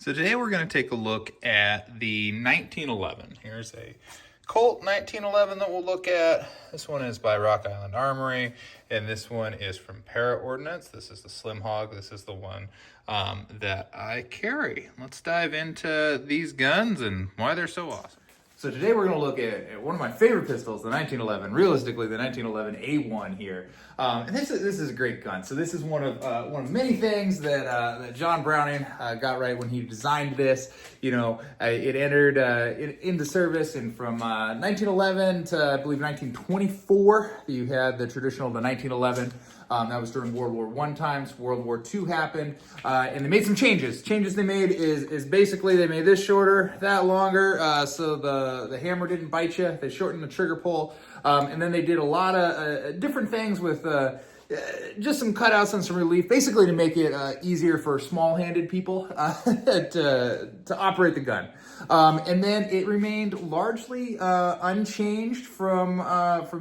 So today we're going to take a look at the 1911. Here's a Colt 1911 that we'll look at. This one is by Rock Island Armory, and this one is from Para Ordnance. This is the Slim Hog. This is the one that I carry. Let's dive into these guns and why they're so awesome. So today we're going to look at one of my favorite pistols, the 1911, realistically the 1911A1 here. And this is a great gun. So this is one of many things that John Browning got right when he designed this. You know, it entered into service, and from 1911 to I believe 1924, you had the traditional, the 1911. That was during World War I times. World War II happened, and they made some changes. Changes they made is basically they made this shorter, that longer, so the hammer didn't bite you. They shortened the trigger pull, and then they did a lot of different things with just some cutouts and some relief, basically to make it easier for small-handed people to operate the gun. And then it remained largely unchanged from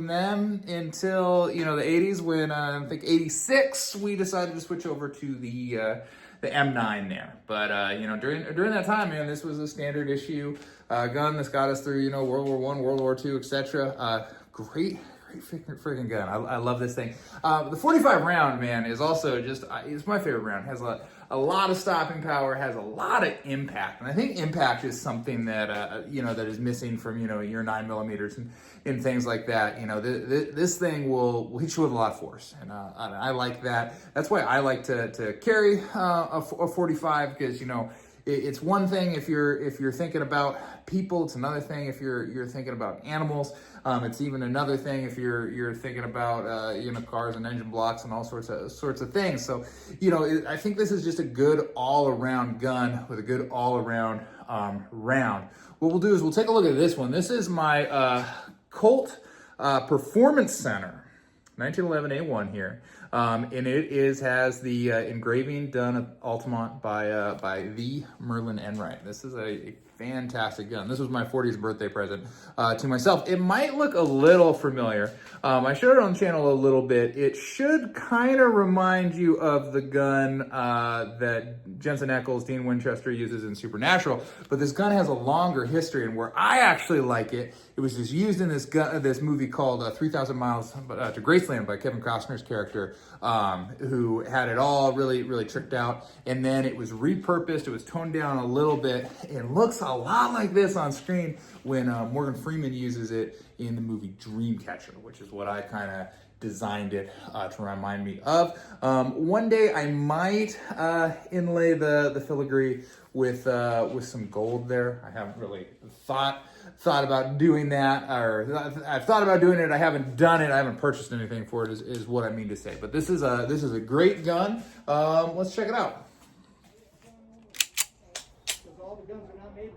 them until, you know, the 80s, when I think 86 we decided to switch over to the M9 there. But you know, during that time, man, this was a standard issue gun that's got us through, you know, World War I, World War II, etc. Great freaking gun. I love this thing. The 45 round, man, is also just, it's my favorite round. It has a lot of stopping power, has a lot of impact. And I think impact is something that, you know, that is missing from, you know, your 9mm and things like that. You know, this thing will hit you with a lot of force. And I like that. That's why I like to carry a 45, because, you know, it's one thing if you're thinking about people. It's another thing if you're thinking about animals. It's even another thing if you're thinking about you know, cars and engine blocks and all sorts of things. So, you know, I think this is just a good all-around gun with a good all-around round. What we'll do is we'll take a look at this one. This is my Colt Performance Center 1911A1 here. And it has the engraving done at Altamont by the Merlin Enright. This is a fantastic gun. This was my 40th birthday present to myself. It might look a little familiar. I showed it on the channel a little bit. It should kind of remind you of the gun that Jensen Ackles, Dean Winchester uses in Supernatural, but this gun has a longer history, and where I actually like it, it was just used in this movie called 3,000 Miles to Graceland by Kevin Costner's character, who had it all really tricked out. And then it was repurposed. It was toned down a little bit and looks a lot like this on screen when Morgan Freeman uses it in the movie Dreamcatcher, which is what I kind of designed it to remind me of. One day I might inlay the filigree with some gold there. I haven't really thought about doing that, or I've thought about doing it. I haven't done it. I haven't purchased anything for it, is what I mean to say. But this is a great gun. Let's check it out. All the guns are not made in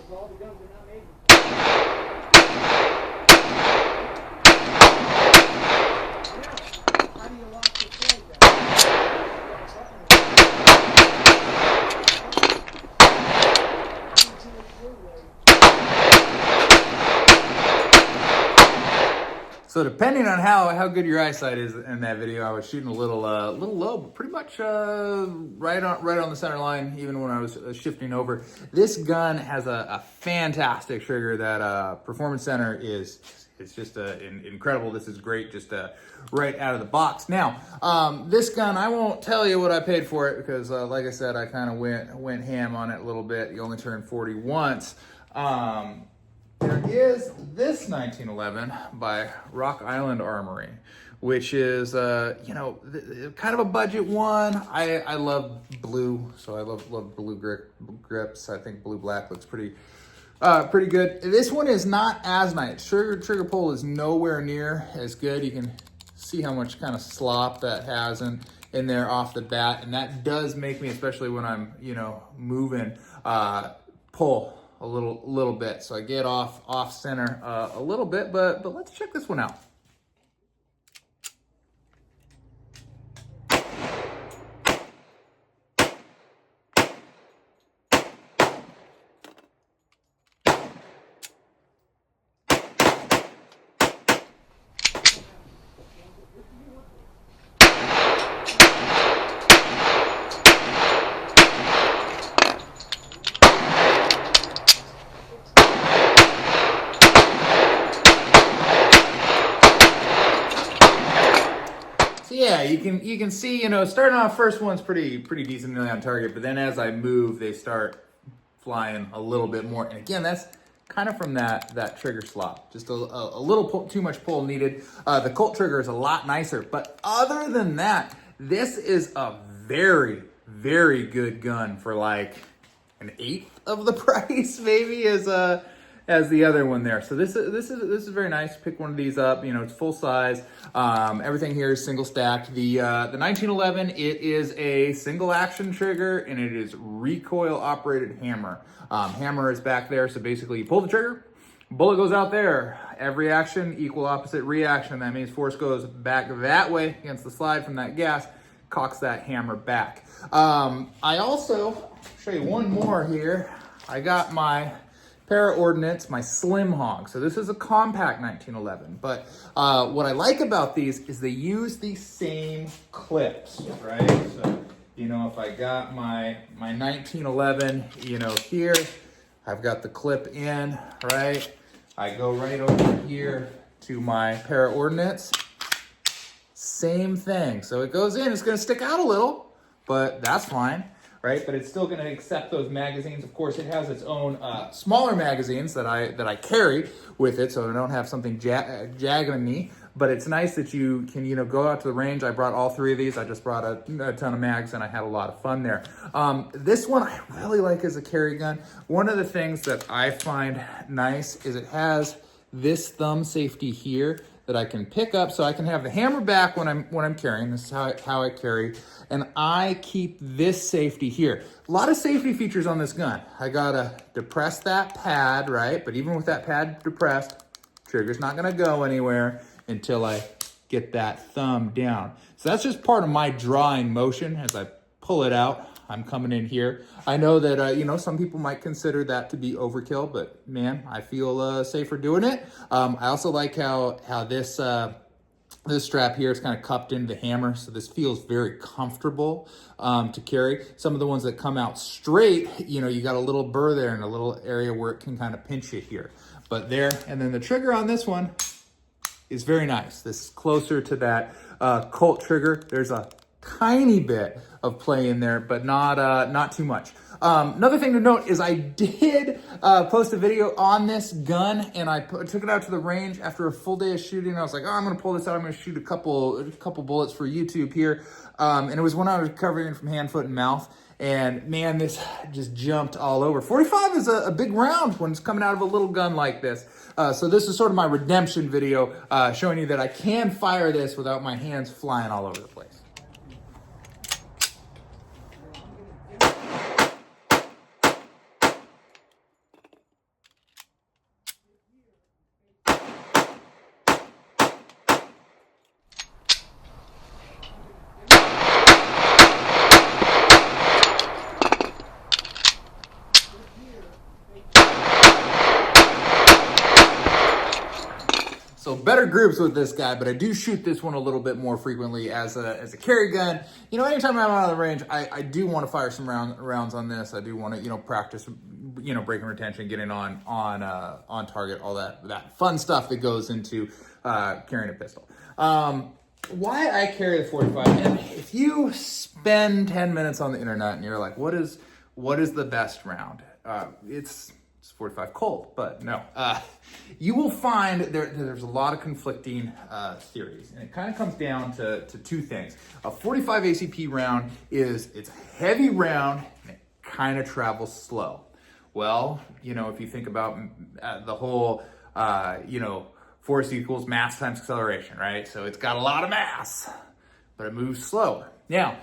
all the guns are not made in how do you lock the trade So depending on how good your eyesight is in that video, I was shooting a little low, but pretty much right on the center line, even when I was shifting over. This gun has a fantastic trigger. That Performance Center is just incredible. This is great, just right out of the box. Now, this gun, I won't tell you what I paid for it, because like I said, I kind of went ham on it a little bit. You only turn 40 once. There is this 1911 by Rock Island Armory, which is, you know, kind of a budget one. I love blue, so I love blue grips. I think blue black looks pretty good. This one is not as nice. Trigger pull is nowhere near as good. You can see how much kind of slop that has in there off the bat, and that does make me, especially when I'm, you know, moving, pull a little bit. So I get off center a little bit, but let's check this one out. you can see, you know, starting off, first one's pretty decently on target, but then as I move, they start flying a little bit more. And again, that's kind of from that trigger slop. Just a little too much pull needed. The Colt trigger is a lot nicer, but other than that, this is a very, very good gun for like an eighth of the price, maybe, as the other one there. So this is very nice. Pick one of these up. You know, it's full size. Everything here is single stacked. The 1911, it is a single action trigger, and it is recoil operated hammer. Hammer is back there, so basically you pull the trigger, bullet goes out there. Every action, equal opposite reaction. That means force goes back that way against the slide from that gas, cocks that hammer back. I also, show you one more here. I got my Para Ordnance, my Slim Hog. So this is a compact 1911, but what I like about these is they use the same clips, right? So, you know, if I got my 1911, you know, here, I've got the clip in, right? I go right over here to my Para Ordnance. Same thing. So it goes in, it's gonna stick out a little, but that's fine, right? But it's still gonna accept those magazines. Of course, it has its own smaller magazines that I carry with it, so I don't have something jagging me. But it's nice that you can, you know, go out to the range. I brought all three of these. I just brought a ton of mags, and I had a lot of fun there. This one I really like as a carry gun. One of the things that I find nice is it has this thumb safety here that I can pick up, so I can have the hammer back when I'm carrying. This is how I carry, and I keep this safety here. A lot of safety features on this gun. I gotta depress that pad, right? But even with that pad depressed, trigger's not gonna go anywhere until I get that thumb down. So that's just part of my drawing motion. As I pull it out, I'm coming in here. I know that, you know, some people might consider that to be overkill, but man, I feel safer doing it. I also like how this strap here is kind of cupped into the hammer, so this feels very comfortable to carry. Some of the ones that come out straight, you know, you got a little burr there and a little area where it can kind of pinch you here. But there, and then the trigger on this one is very nice. This is closer to that Colt trigger. There's a tiny bit of play in there, but not too much. Another thing to note is I did post a video on this gun, and I took it out to the range after a full day of shooting. I was like, oh, I'm gonna pull this out. I'm gonna shoot a couple bullets for YouTube here. And it was when I was recovering from hand, foot, and mouth. And man, this just jumped all over. 45 is a big round when it's coming out of a little gun like this. So this is sort of my redemption video, showing you that I can fire this without my hands flying all over the place. So better groups with this guy, but I do shoot this one a little bit more frequently as a carry gun. You know, anytime I'm out of the range, I do want to fire some rounds on this. I do want to, you know, practice, you know, breaking retention, getting on target, all that fun stuff that goes into carrying a pistol. Why I carry the 45, and if you spend 10 minutes on the internet and you're like, what is the best round? It's 45 Colt, but no. You will find there's a lot of conflicting theories, and it kind of comes down to two things. A 45 ACP round it's a heavy round, and it kind of travels slow. Well, you know, if you think about the whole, you know, force equals mass times acceleration, right? So it's got a lot of mass, but it moves slower. Now,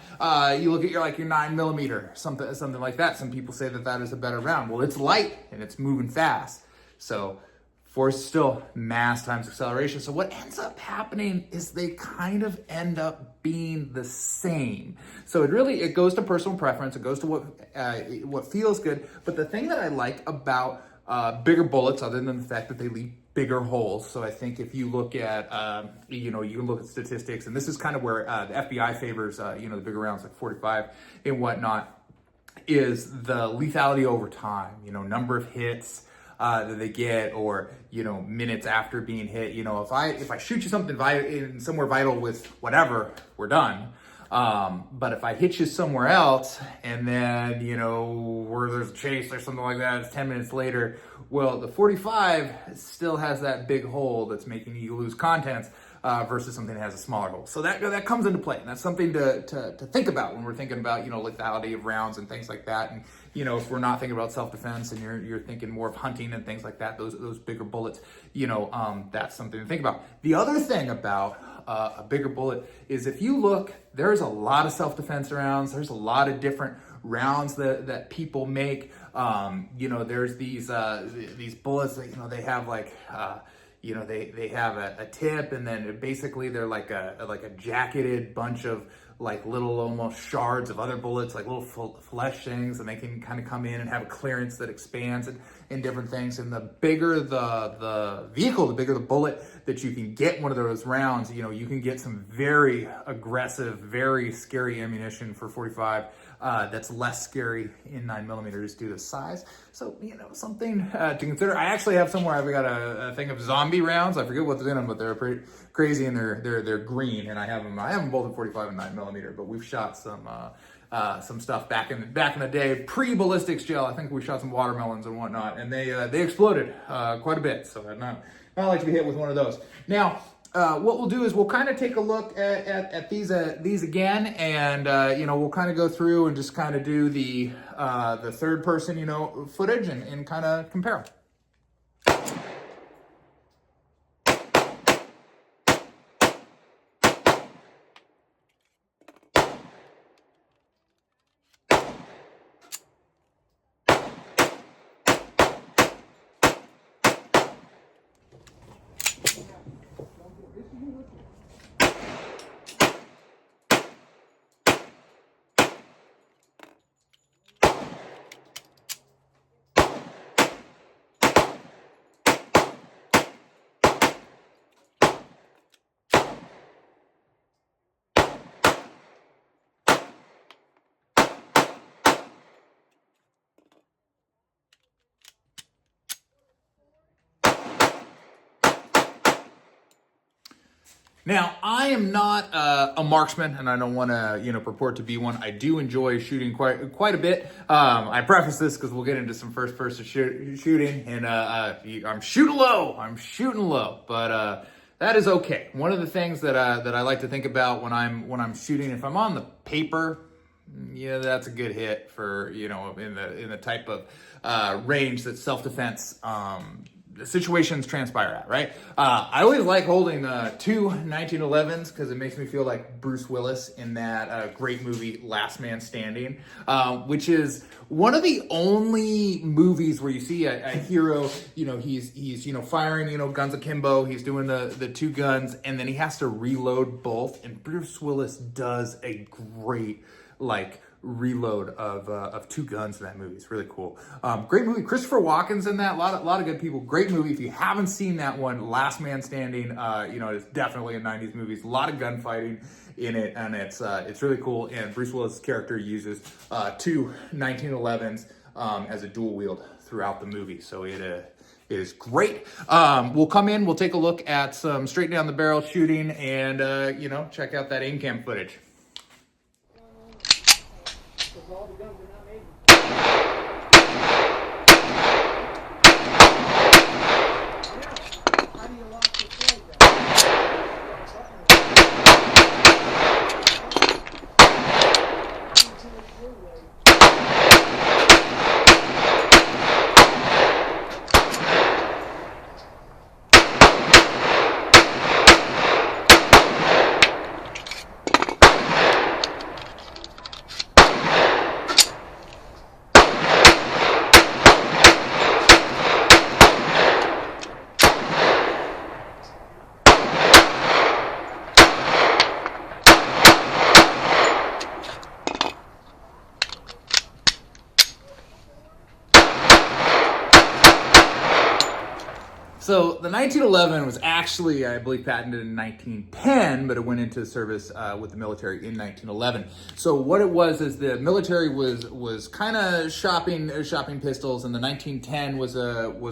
you look at your 9mm, something like that. Some people say that is a better round. Well, it's light and it's moving fast. So force is still mass times acceleration. So what ends up happening is they kind of end up being the same. So it goes to personal preference. It goes to what feels good. But the thing that I like about bigger bullets, other than the fact that they leave bigger holes. So I think if you look at, you know, you can look at statistics, and this is kind of where the FBI favors, you know, the bigger rounds like 45 and whatnot, is the lethality over time, you know, number of hits, that they get, or, you know, minutes after being hit. You know, if I shoot you something in somewhere vital with whatever, we're done. But if I hit you somewhere else and then, you know, where there's a chase or something like that, it's 10 minutes later, well, the 45 still has that big hole that's making you lose contents, versus something that has a smaller hole. So that comes into play, and that's something to think about when we're thinking about, you know, lethality of rounds and things like that. And, you know, if we're not thinking about self-defense and you're thinking more of hunting and things like that, those bigger bullets, you know, that's something to think about. The other thing about a bigger bullet is, if you look, there's a lot of self-defense rounds. There's a lot of different rounds that people make. You know, there's these bullets that, you know, they have like, you know, they have a tip, and then basically they're like a jacketed bunch of like little almost shards of other bullets, like little flesh things, and they can kind of come in and have a clearance that expands and different things. And the bigger the vehicle, the bigger the bullet that you can get one of those rounds, you know, you can get some very aggressive, very scary ammunition for 45. That's less scary in 9mm due to size. So, you know, something to consider. I actually have somewhere, I've got a thing of zombie rounds. I forget what's in them, but they're pretty crazy, and they're green. And I have them both in 45 and 9mm. But we've shot some stuff back in the day, pre-ballistics gel. I think we shot some watermelons and whatnot, and they exploded quite a bit. So I'd not like to be hit with one of those. Now, what we'll do is we'll kind of take a look at these again, and you know, we'll kind of go through and just kind of do the third person, you know, footage and kind of compare them. Now, I am not a marksman, and I don't want to, you know, purport to be one. I do enjoy shooting quite a bit. I preface this because we'll get into some first-person shooting, and I'm shooting low, but that is okay. One of the things that I like to think about when I'm shooting, if I'm on the paper, yeah, that's a good hit for, you know, in the type of range that self-defense situations transpire at, right? I always like holding two 1911s because it makes me feel like Bruce Willis in that great movie Last Man Standing, which is one of the only movies where you see a hero, you know, he's you know, firing, you know, guns akimbo, he's doing the two guns, and then he has to reload both, and Bruce Willis does a great like reload of two guns in that movie. It's really cool. Great movie. Christopher Walken's in that. A lot of good people. Great movie. If you haven't seen that one, Last Man Standing, you know, it's definitely a 90s movie. A lot of gunfighting in it, and it's really cool. And Bruce Willis' character uses two 1911s as a dual wield throughout the movie. So it is great. We'll come in, we'll take a look at some straight down the barrel shooting, and you know, check out that aim cam footage. All the guns are not made. How do you lock the plate So the 1911 was actually, I believe, patented in 1910, but it went into service with the military in 1911. So what it was is the military was kind of shopping pistols, and the 1910 was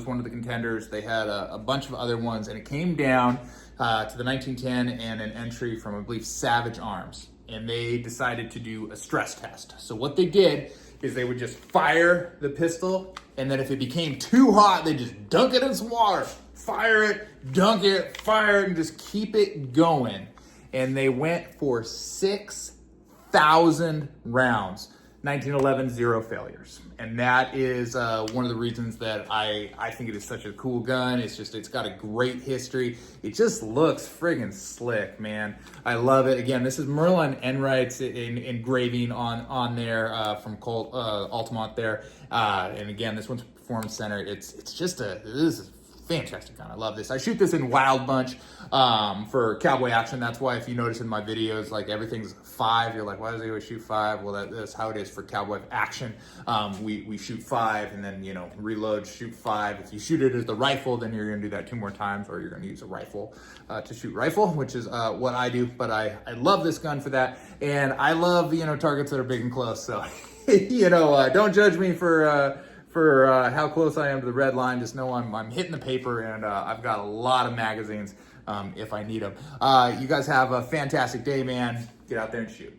one of the contenders. They had a bunch of other ones, and it came down to the 1910 and an entry from, I believe, Savage Arms, and they decided to do a stress test. So what they did is they would just fire the pistol, and then if it became too hot, they just dunk it in some water, fire it, dunk it, fire it, and just keep it going. And they went for 6,000 rounds. 1911, 0 failures. And that is one of the reasons that I think it is such a cool gun. It's got a great history. It just looks friggin' slick, man. I love it. Again, this is Merlin Enright's engraving on there from Colt Altamont there. And again, this one's Performance Center. This is fantastic gun. I love this. I shoot this in Wild Bunch for cowboy action. That's why if you notice in my videos, like everything's 5, you're like, why does he always shoot 5? Well, that's how it is for cowboy action. We shoot 5 and then, reload, shoot 5. If you shoot it as the rifle, then you're gonna do that 2 more times, or you're gonna use a rifle to shoot rifle, which is what I do. But I love this gun for that. And I love, targets that are big and close. So, don't judge me for how close I am to the red line. Just know I'm hitting the paper, and I've got a lot of magazines if I need them. You guys have a fantastic day, man. Get out there and shoot.